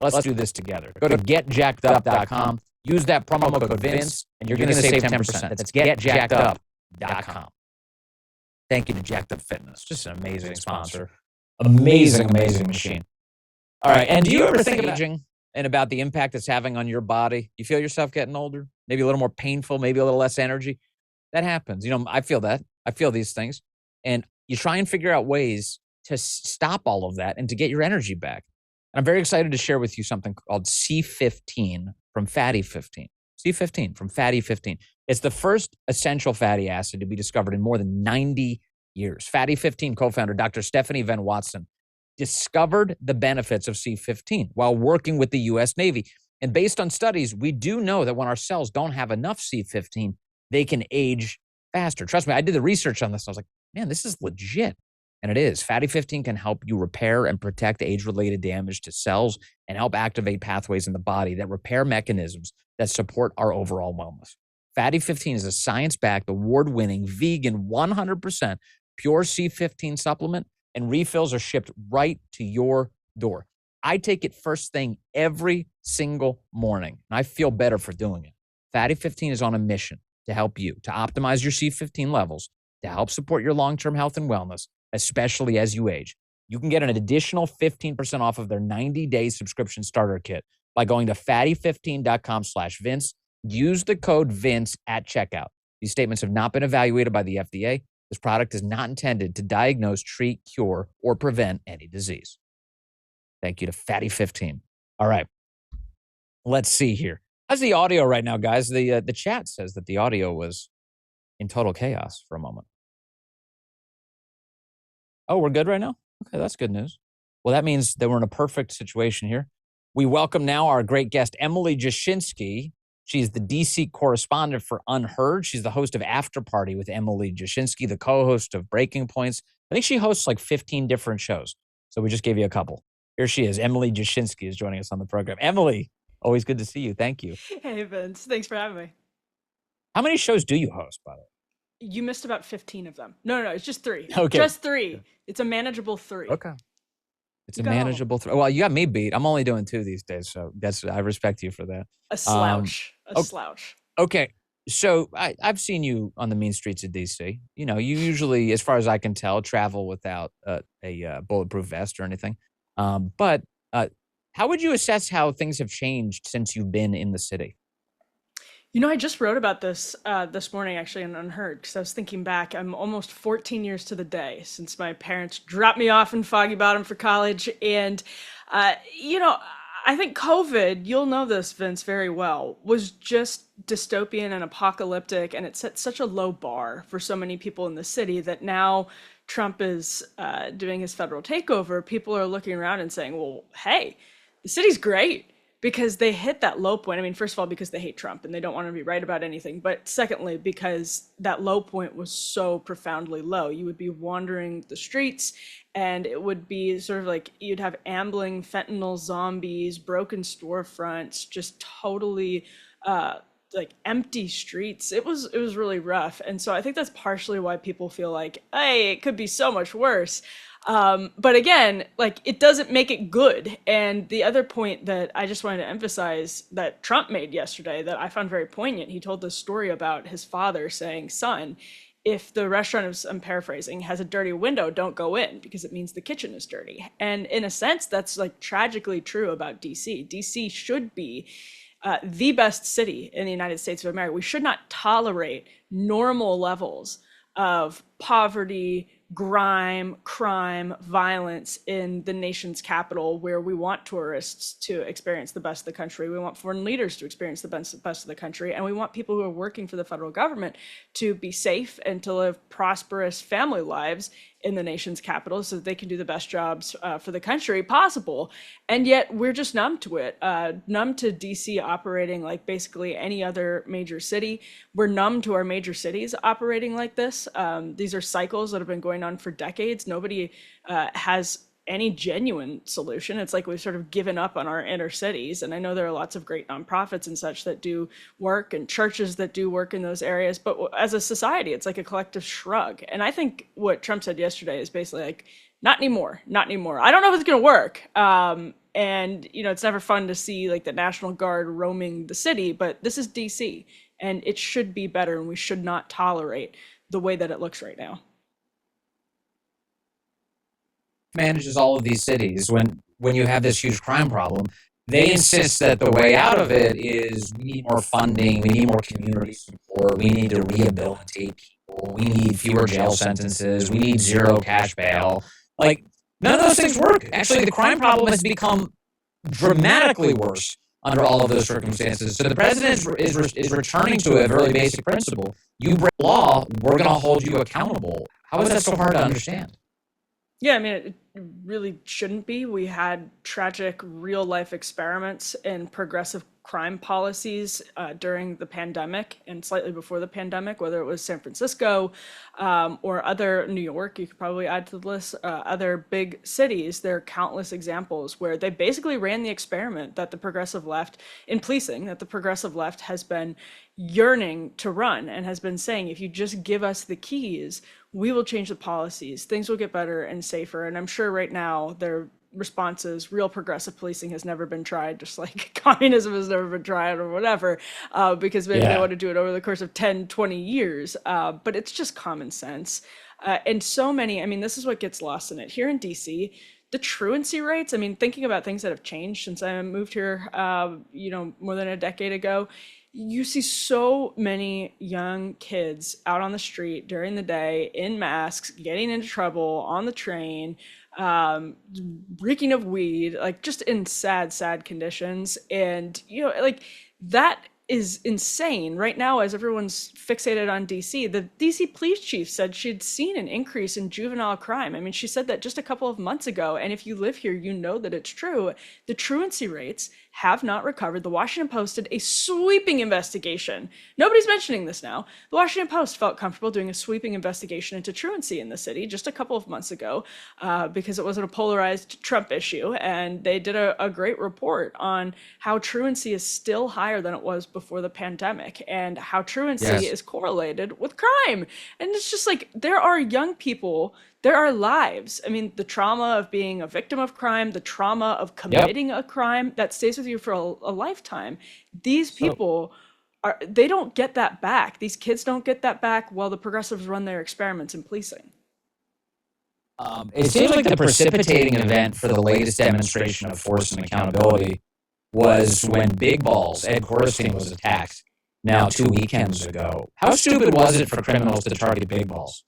Let's do this together. Go to getjackedup.com. Use that promo code Vince, and you're going to save 10%. That's getjackedup.com. Thank you to Jacked Up Fitness. Just an amazing sponsor. Amazing machine. All right. And do you ever think about aging and about the impact it's having on your body? You feel yourself getting older? Maybe a little more painful, maybe a little less energy? That happens. You know, I feel that. I feel these things. And you try and figure out ways to stop all of that and to get your energy back. And I'm very excited to share with you something called C15 from Fatty 15. C15 from Fatty 15. It's the first essential fatty acid to be discovered in more than 90 years. Fatty 15 co-founder Dr. Stephanie Van Watson discovered the benefits of C15 while working with the U.S. Navy. And based on studies, we do know that when our cells don't have enough C15, they can age faster. Trust me, I did the research on this. I was like, man, this is legit. And it is. Fatty 15 can help you repair and protect age-related damage to cells and help activate pathways in the body that repair mechanisms that support our overall wellness. Fatty 15 is a science-backed, award-winning, vegan, 100% pure C15 supplement, and refills are shipped right to your door. I take it first thing every single morning, and I feel better for doing it. Fatty 15 is on a mission to help you to optimize your C15 levels, to help support your long-term health and wellness, especially as you age. You can get an additional 15% off of their 90-day subscription starter kit by going to fatty15.com/Vince. Use the code Vince at checkout. These statements have not been evaluated by the FDA. This product is not intended to diagnose, treat, cure, or prevent any disease. Thank you to Fatty 15. All right. Let's see here. How's the audio right now, guys? The chat says that the audio was in total chaos for a moment. Oh, we're good right now? Okay, that's good news. Well, that means that we're in a perfect situation here. We welcome now our great guest, Emily Jashinsky. She's the DC correspondent for Unheard. She's the host of After Party with Emily Jashinsky, the co-host of Breaking Points. I think she hosts like 15 different shows. So we just gave you a couple. Here she is. Emily Jashinsky is joining us on the program. Emily, always good to see you. Thank you. Hey, Vince. Thanks for having me. How many shows do you host, by the way? You missed about 15 of them. No, it's just 3. Okay. Just 3. It's a manageable 3. Okay. It's a manageable 3. Well, you got me beat. I'm only doing 2 these days, so I respect you for that. A slouch. Slouch. Okay. So I've seen you on the mean streets of DC. You know, you usually, as far as I can tell, travel without a bulletproof vest or anything. But how would you assess how things have changed since you've been in the city? You know, I just wrote about this this morning, actually, in Unheard, because I was thinking back. I'm almost 14 years to the day since my parents dropped me off in Foggy Bottom for college. And, you know, I think COVID, you'll know this, Vince, very well, was just dystopian and apocalyptic. And it set such a low bar for so many people in the city that now Trump is doing his federal takeover. People are looking around and saying, well, hey, the city's great. Because they hit that low point. I mean, first of all, because they hate Trump and they don't want to be right about anything. But secondly, because that low point was so profoundly low. You would be wandering the streets and it would be sort of like you'd have ambling fentanyl zombies, broken storefronts, just totally like empty streets. It was really rough. And so I think that's partially why people feel like, hey, it could be so much worse. But again, like it doesn't make it good. And the other point that I just wanted to emphasize that Trump made yesterday that I found very poignant, he told this story about his father saying, son, if the restaurant, I'm paraphrasing, has a dirty window, don't go in because it means the kitchen is dirty. And in a sense, that's like tragically true about DC. DC should be the best city in the United States of America. We should not tolerate normal levels of poverty, grime, crime, violence in the nation's capital, where we want tourists to experience the best of the country. We want foreign leaders to experience the best of the country. And we want people who are working for the federal government to be safe and to live prosperous family lives in the nation's capital so that they can do the best jobs for the country possible. And yet we're just numb to it, numb to DC operating like basically any other major city. We're numb to our major cities operating like this. These are cycles that have been going on for decades. Nobody has any genuine solution. It's like we've sort of given up on our inner cities. And I know there are lots of great nonprofits and such that do work, and churches that do work in those areas. But as a society, it's like a collective shrug. And I think what Trump said yesterday is basically like, not anymore, not anymore. I don't know if it's going to work. And, you know, it's never fun to see like the National Guard roaming the city, but this is DC and it should be better. And we should not tolerate the way that it looks right now. Manages all of these cities. When you have this huge crime problem, they insist that the way out of it is we need more funding, we need more community support, we need to rehabilitate people, we need fewer jail sentences, we need zero cash bail. Like, none of those things work. Actually, the crime problem has become dramatically worse under all of those circumstances. So the president is returning to a very basic principle. You break law, we're going to hold you accountable. How is that so hard to understand? Yeah, I mean, it really shouldn't be. We had tragic real life experiments in progressive crime policies during the pandemic and slightly before the pandemic, whether it was San Francisco or other New York, you could probably add to the list, other big cities. There are countless examples where they basically ran the experiment that the progressive left in policing, that the progressive left has been yearning to run and has been saying, if you just give us the keys, we will change the policies, things will get better and safer. And I'm sure right now their response is real progressive policing has never been tried, just like communism has never been tried or whatever, because maybe they want to do it over the course of 10, 20 years. But it's just common sense. And so many, I mean, this is what gets lost in it. Here in DC, the truancy rates, I mean, thinking about things that have changed since I moved here, more than a decade ago, you see so many young kids out on the street during the day in masks, getting into trouble on the train, reeking of weed, like just in sad, sad conditions. And, like that is insane. Right now, as everyone's fixated on DC, the DC police chief said she'd seen an increase in juvenile crime. I mean, she said that just a couple of months ago. And if you live here, you know that it's true. The truancy rates have not recovered. The Washington Post did a sweeping investigation. Nobody's mentioning this now. The Washington Post felt comfortable doing a sweeping investigation into truancy in the city just a couple of months ago because it wasn't a polarized Trump issue. And they did a great report on how truancy is still higher than it was before the pandemic and how truancy is correlated with crime. And it's just like, there are young people, there are lives. I mean, the trauma of being a victim of crime, the trauma of committing a crime that stays with you for a lifetime. These people they don't get that back. These kids don't get that back while the progressives run their experiments in policing. It seems like the precipitating event for the latest demonstration of force and accountability was when Big Balls, Ed Corstein, was attacked now 2 weekends ago. How stupid was it for criminals to target Big Balls?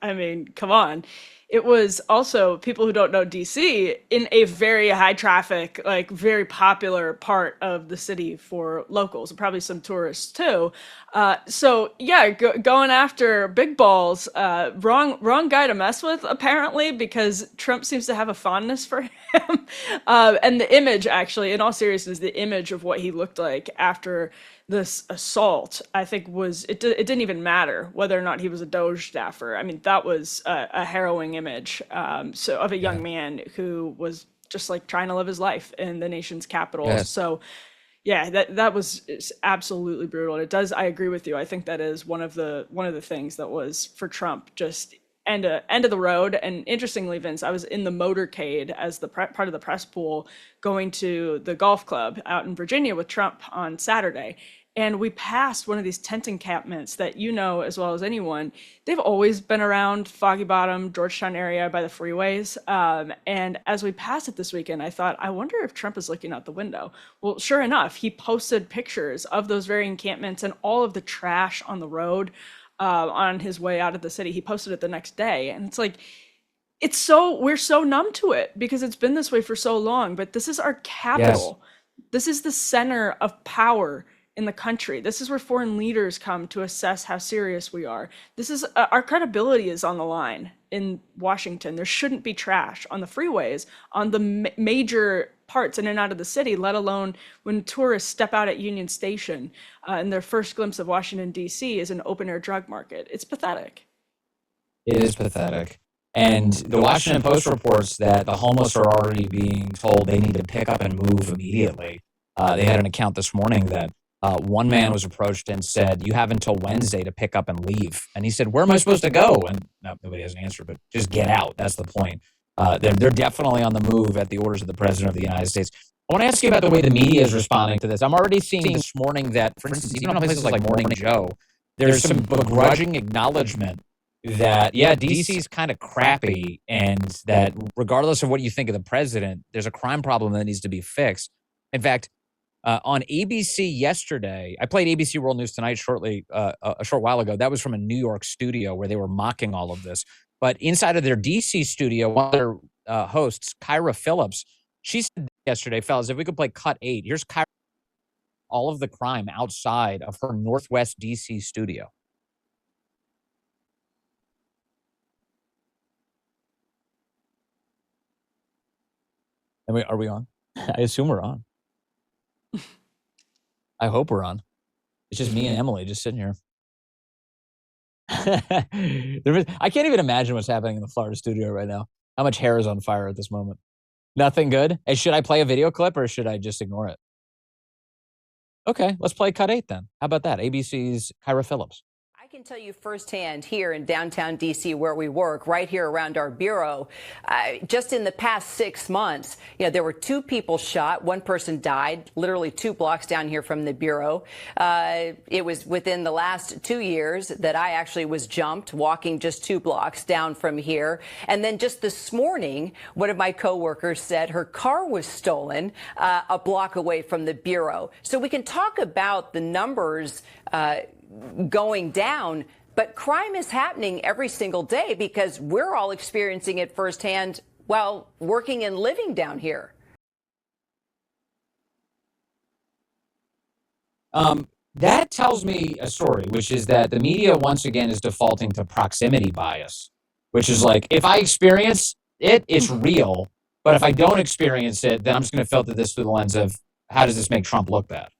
I mean, come on. It was also, people who don't know DC, in a very high traffic, like very popular part of the city for locals and probably some tourists too. So yeah, going after Big Balls, wrong guy to mess with apparently, because Trump seems to have a fondness for him. And the image, actually, in all seriousness, the image of what he looked like after this assault, I think it didn't even matter whether or not he was a Doge staffer. I mean, that was a harrowing image of a young man who was just like trying to live his life in the nation's capital. So yeah, that was absolutely brutal. And I agree with you. I think that is one of the things that was for Trump just end of the road. And interestingly, Vince, I was in the motorcade as the part of the press pool going to the golf club out in Virginia with Trump on Saturday. And we passed one of these tent encampments that as well as anyone, they've always been around Foggy Bottom, Georgetown area by the freeways. And as we passed it this weekend, I thought, I wonder if Trump is looking out the window. Well, sure enough, he posted pictures of those very encampments and all of the trash on the road on his way out of the city. He posted it the next day. And it's like, we're so numb to it because it's been this way for so long, but this is our capital. This is the center of power in the country. This is where foreign leaders come to assess how serious we are. This is our credibility is on the line in Washington. There shouldn't be trash on the freeways, on the major parts in and out of the city, let alone when tourists step out at Union Station and their first glimpse of Washington, D.C. is an open-air drug market. It's pathetic. It is pathetic. And the Washington Post reports that the homeless are already being told they need to pick up and move immediately. They had an account this morning that one man was approached and said, "You have until Wednesday to pick up and leave." And he said, "Where am I supposed to go?" And nobody has an answer, but just get out. That's the point. They're definitely on the move at the orders of the President of the United States. I want to ask you about the way the media is responding to this. I'm already seeing this morning that, for instance, even on places like Morning Joe, there's some begrudging acknowledgement that, yeah, DC is kind of crappy, and that regardless of what you think of the president, there's a crime problem that needs to be fixed. In fact, on ABC yesterday, I played ABC World News Tonight a short while ago. That was from a New York studio where they were mocking all of this. But inside of their DC studio, one of their hosts, Kyra Phillips, she said yesterday, fellas, if we could play cut 8, here's Kyra, all of the crime outside of her Northwest DC studio. Are we on? I assume we're on. I hope we're on. It's just me and Emily just sitting here. I can't even imagine what's happening in the Florida studio right now. How much hair is on fire at this moment? Nothing good? Hey, should I play a video clip or should I just ignore it? Okay, let's play cut 8 then. How about that? ABC's Kyra Phillips. I can tell you firsthand here in downtown D.C. where we work, right here around our bureau, just in the past 6 months, there were 2 people shot. One person died, literally 2 blocks down here from the bureau. It was within the last 2 years that I actually was jumped walking just 2 blocks down from here. And then just this morning, one of my coworkers said her car was stolen a block away from the bureau. So we can talk about the numbers going down, but crime is happening every single day because we're all experiencing it firsthand while working and living down here. That tells me a story, which is that the media once again is defaulting to proximity bias, which is like, if I experience it, it's real. But if I don't experience it, then I'm just going to filter this through the lens of how does this make Trump look bad?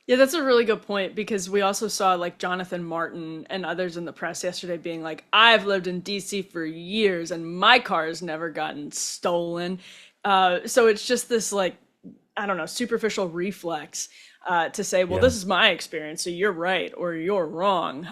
Yeah, that's a really good point, because we also saw like Jonathan Martin and others in the press yesterday being like, I've lived in DC for years and my car has never gotten stolen. So it's just this like, I don't know, superficial reflex to say, well, this is my experience, so you're right or you're wrong.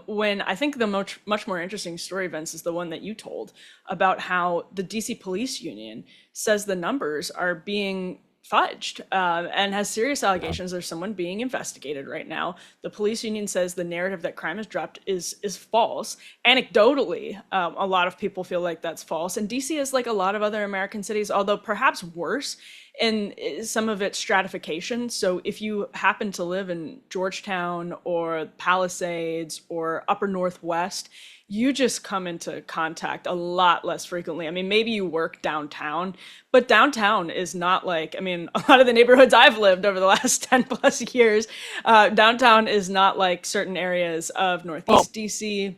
When I think the much more interesting story, Vince, is the one that you told about how the DC Police Union says the numbers are being fudged and has serious allegations. There's someone being investigated right now. The police union says the narrative that crime has dropped is false. Anecdotally, a lot of people feel like that's false. And DC is like a lot of other American cities, although perhaps worse in some of its stratification. So if you happen to live in Georgetown or Palisades or Upper Northwest, you just come into contact a lot less frequently. I mean, maybe you work downtown, but downtown is not like, I mean, a lot of the neighborhoods I've lived over the last 10 plus years, downtown is not like certain areas of Northeast DC.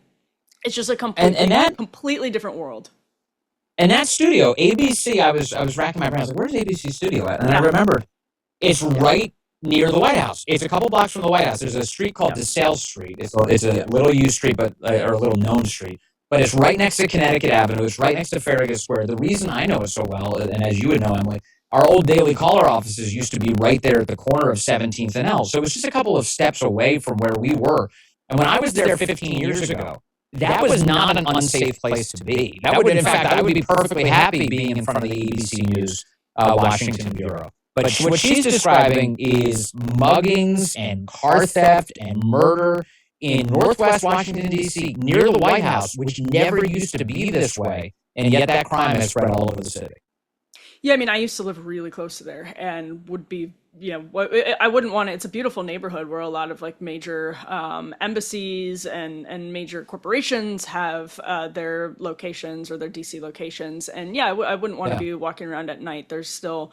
It's just a completely different world. And that studio, ABC, I was racking my brain. I was like, where's ABC studio at? And I remembered it's right near the White House. It's a couple blocks from the White House. There's a street called DeSales Street. It's a little used street, or a little known street. But it's right next to Connecticut Avenue. It's right next to Farragut Square. The reason I know it so well, and as you would know, Emily, our old Daily Caller offices used to be right there at the corner of 17th and L. So it was just a couple of steps away from where we were. And when I was there 15 years ago, that was not an unsafe place to be. That would, in fact, I would be perfectly happy being in front of the ABC News Washington Bureau. But what she's describing is muggings and car theft and murder in Northwest Washington, D.C., near the White House, which never used to be this way. And yet that crime has spread all over the city. Yeah, I mean, I used to live really close to there and would be I wouldn't want it. It's a beautiful neighborhood where a lot of like major embassies and major corporations have their locations or their DC locations. And yeah, I wouldn't want to be walking around at night. There's still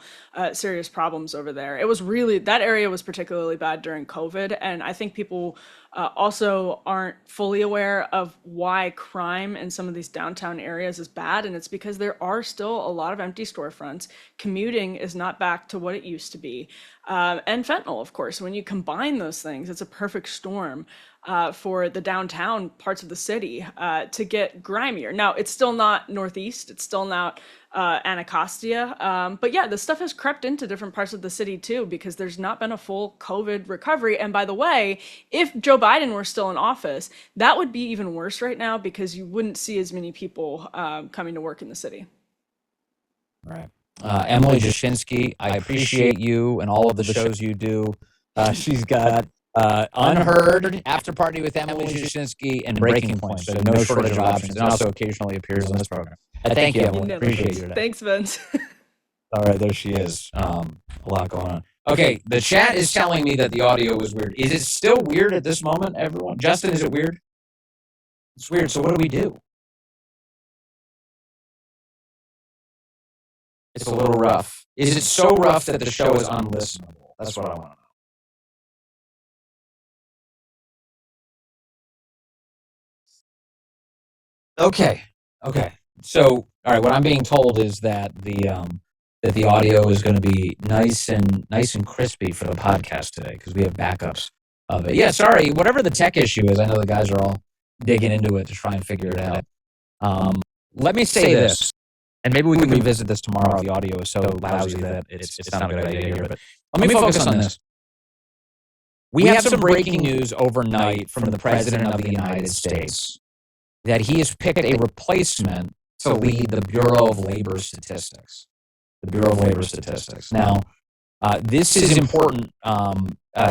serious problems over there. It was really, that area was particularly bad during COVID. And I think people also aren't fully aware of why crime in some of these downtown areas is bad. And it's because there are still a lot of empty storefronts. Commuting is not back to what it used to be. And fentanyl, of course. When you combine those things, it's a perfect storm for the downtown parts of the city to get grimier. Now, it's still not Northeast. It's still not Anacostia. But yeah, this stuff has crept into different parts of the city too, because there's not been a full COVID recovery. And by the way, if Joe Biden were still in office, that would be even worse right now because you wouldn't see as many people coming to work in the city. Right. Emily Jashinsky, I appreciate you and all of the shows you do. She's got Unheard, After Party with Emily Jashinsky, and Breaking Point. So no shortage of options, and also occasionally appears on this program. Thank you, Emily. Appreciate you today. Thanks, Vince. All right, there she is. A lot going on. Okay, the chat is telling me that the audio was weird. Is it still weird at this moment, everyone? Justin, is it weird? It's weird, so what do we do? It's a little rough. Is it so rough that the show is unlistenable? That's what I want to know. Okay. So, all right. What I'm being told is that the audio is going to be nice and crispy for the podcast today because we have backups of it. Yeah. Sorry. Whatever the tech issue is, I know the guys are all digging into it to try and figure it out. Let me say this. And maybe we can revisit this tomorrow if the audio is so lousy that it's not a good idea here. But let me focus on this. We have some breaking news overnight from the President of the United States that he has picked a replacement to lead the Bureau of Labor Statistics. The Bureau of Labor Statistics. Now, this is important.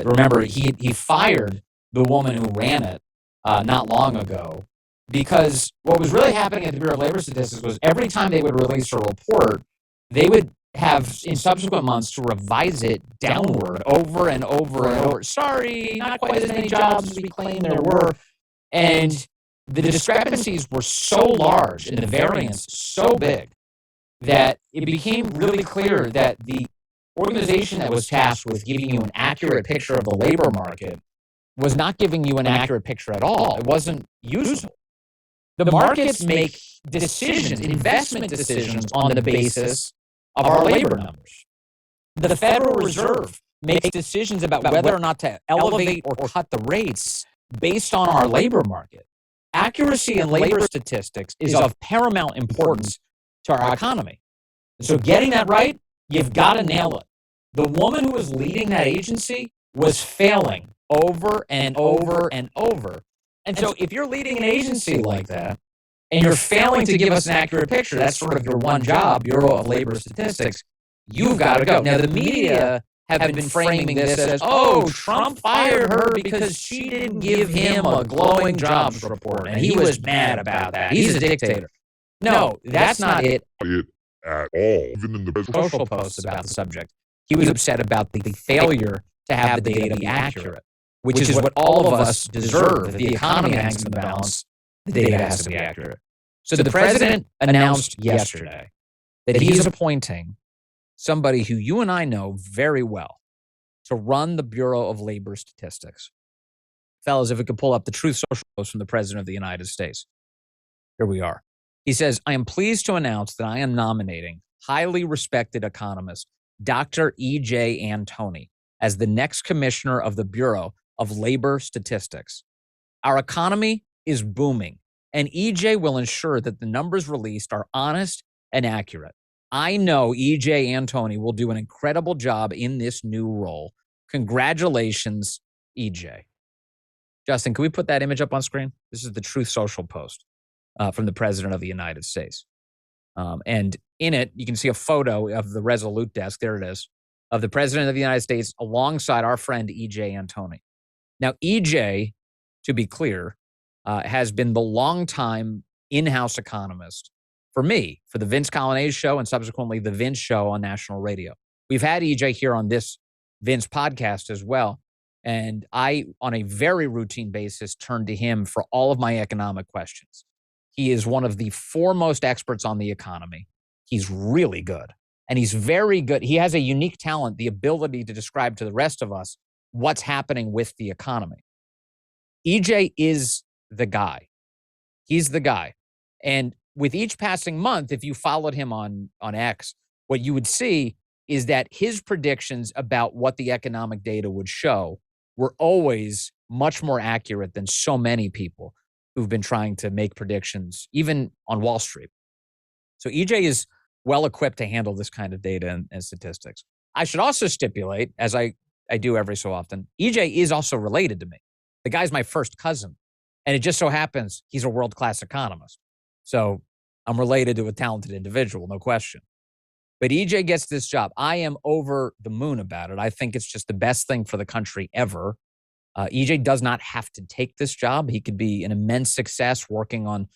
Remember, he fired the woman who ran it not long ago. Because what was really happening at the Bureau of Labor Statistics was every time they would release a report, they would have, in subsequent months, to revise it downward over and over and over. Sorry, not quite as many jobs as we claim there were. And the discrepancies were so large and the variance so big that it became really clear that the organization that was tasked with giving you an accurate picture of the labor market was not giving you an accurate picture at all. It wasn't usable. The markets make decisions, investment decisions, on the basis of our labor numbers. The Federal Reserve makes decisions about whether or not to elevate or cut the rates based on our labor market. Accuracy in labor statistics is of paramount importance to our economy. So getting that right, you've got to nail it. The woman who was leading that agency was failing over and over and over. And so if you're leading an agency like that and you're failing to give us an accurate picture, that's sort of your one job, Bureau of Labor Statistics, you've got to go. Now, the media have been framing this as, oh, Trump fired her because she didn't give him a glowing jobs report, and he was mad about that. He's a dictator. No, that's not it at all. Even in the social posts about the subject, he was upset about the failure to have the data be accurate, which is what all of us deserve. If the economy hangs in the balance, the data has to be accurate. So the president announced yesterday that he's appointing somebody who you and I know very well to run the Bureau of Labor Statistics. Fellas, if we could pull up the Truth Social post from the President of the United States. Here we are. He says, I am pleased to announce that I am nominating highly respected economist Dr. E.J. Antoni as the next commissioner of the Bureau of Labor Statistics. Our economy is booming, and EJ will ensure that the numbers released are honest and accurate. I know EJ Antoni will do an incredible job in this new role. Congratulations, EJ. Justin, can we put that image up on screen? This is the Truth Social post from the President of the United States. And in it, you can see a photo of the Resolute desk. There it is, of the President of the United States alongside our friend EJ Antoni. Now, EJ, to be clear, has been the longtime in-house economist for me, for the Vince Colonnese show and subsequently the Vince show on national radio. We've had EJ here on this Vince podcast as well. And I, on a very routine basis, turn to him for all of my economic questions. He is one of the foremost experts on the economy. He's really good. And he's very good. He has a unique talent, the ability to describe to the rest of us what's happening with the economy. EJ is the guy. He's the guy. And with each passing month, if you followed him on X, what you would see is that his predictions about what the economic data would show were always much more accurate than so many people who've been trying to make predictions, even on Wall Street. So EJ is well equipped to handle this kind of data and statistics. I should also stipulate, as I do every so often, EJ is also related to me. The guy's my first cousin. And it just so happens he's a world-class economist. So I'm related to a talented individual, no question. But EJ gets this job. I am over the moon about it. I think it's just the best thing for the country ever. EJ does not have to take this job. He could be an immense success working on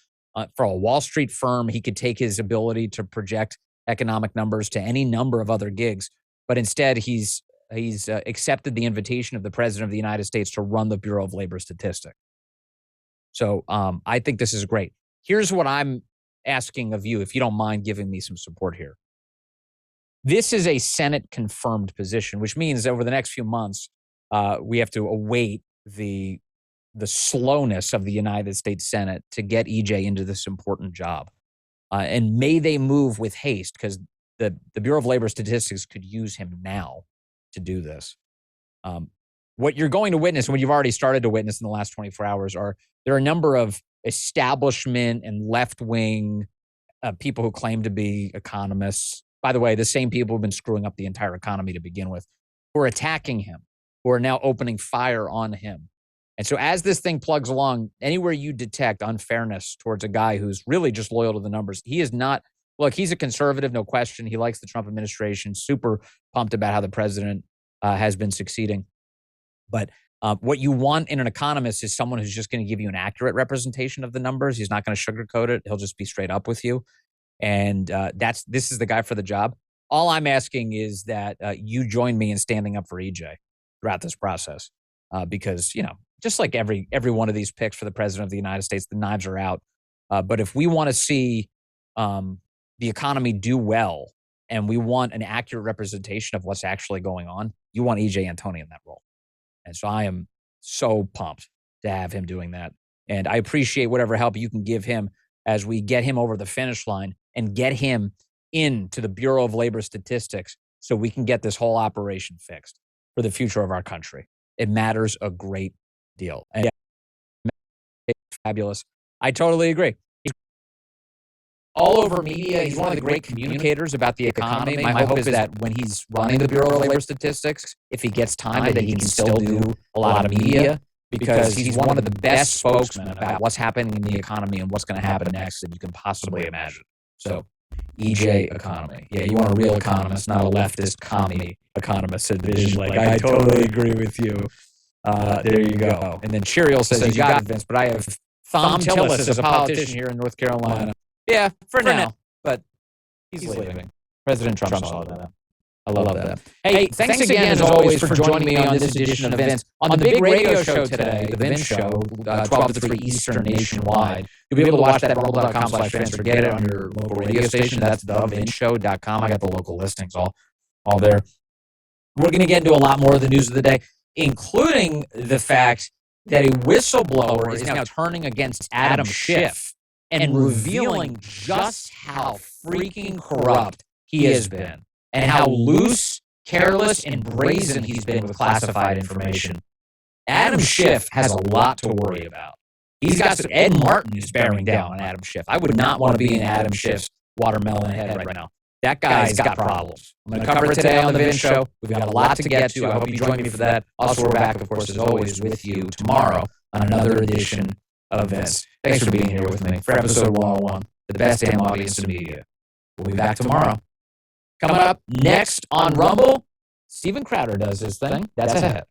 for a Wall Street firm. He could take his ability to project economic numbers to any number of other gigs. But instead, he's accepted the invitation of the President of the United States to run the Bureau of Labor Statistics. So I think this is great. Here's what I'm asking of you, if you don't mind giving me some support here. This is a Senate-confirmed position, which means over the next few months, we have to await the slowness of the United States Senate to get EJ into this important job. And may they move with haste, because the Bureau of Labor Statistics could use him now to do this. What you're going to witness, and what you've already started to witness in the last 24 hours, there are a number of establishment and left-wing people who claim to be economists. By the way, the same people who've been screwing up the entire economy to begin with, who are attacking him, who are now opening fire on him. And so as this thing plugs along, anywhere you detect unfairness towards a guy who's really just loyal to the numbers, he is not, look, he's a conservative, no question. He likes the Trump administration, super pumped about how the president has been succeeding. But what you want in an economist is someone who's just going to give you an accurate representation of the numbers. He's not going to sugarcoat it. He'll just be straight up with you. And this is the guy for the job. All I'm asking is that you join me in standing up for EJ throughout this process, because, just like every one of these picks for the President of the United States, the knives are out. But if we want to see the economy do well, and we want an accurate representation of what's actually going on, you want EJ Antoni in that role. And so I am so pumped to have him doing that. And I appreciate whatever help you can give him as we get him over the finish line and get him into the Bureau of Labor Statistics so we can get this whole operation fixed for the future of our country. It matters a great deal. And it's fabulous. I totally agree. He's all over media. He's one of the great communicators about the economy. My hope is that when he's running the Bureau of Labor Statistics, if he gets time, that he can still do a lot of media, because he's one of the best spokesmen about what's happening in the economy and what's going to happen next that you can possibly imagine. So, EJ economy. Yeah, you want a real economist, not a leftist commie economist. I totally agree with you. There you go. And then Cheerial says, you got it, Vince, but I have Thom Tillis as a politician here in North Carolina. Yeah, for now. But he's leaving. President Trump saw that. I love that. Hey, thanks again, as always, for joining me on this edition of Vince. On the big radio show today, the Vince Show, 12 to 3 Eastern nationwide, you'll be able to watch that at rumble.com/transfer. Get it on your local radio station. That's thevinceshow.com. I got the local listings all there. We're going to get into a lot more of the news of the day, including the fact that a whistleblower is now turning against Adam Schiff and revealing just how freaking corrupt he has been, and how loose, careless, and brazen he's been with classified information. Adam Schiff has a lot to worry about. He's got some, Ed Martin is bearing down on Adam Schiff. I would not want to be in Adam Schiff's watermelon head right now. That guy's got problems. I'm going to cover it today on the Vince Show. We've got a lot to get to. I hope you join me for that. Also, we're back, of course, as always, with you tomorrow on another edition of Vince. Thanks for being here with me for episode 101, the best damn audience in media. We'll be back tomorrow. Coming up next on Rumble, Steven Crowder does his thing. That's ahead.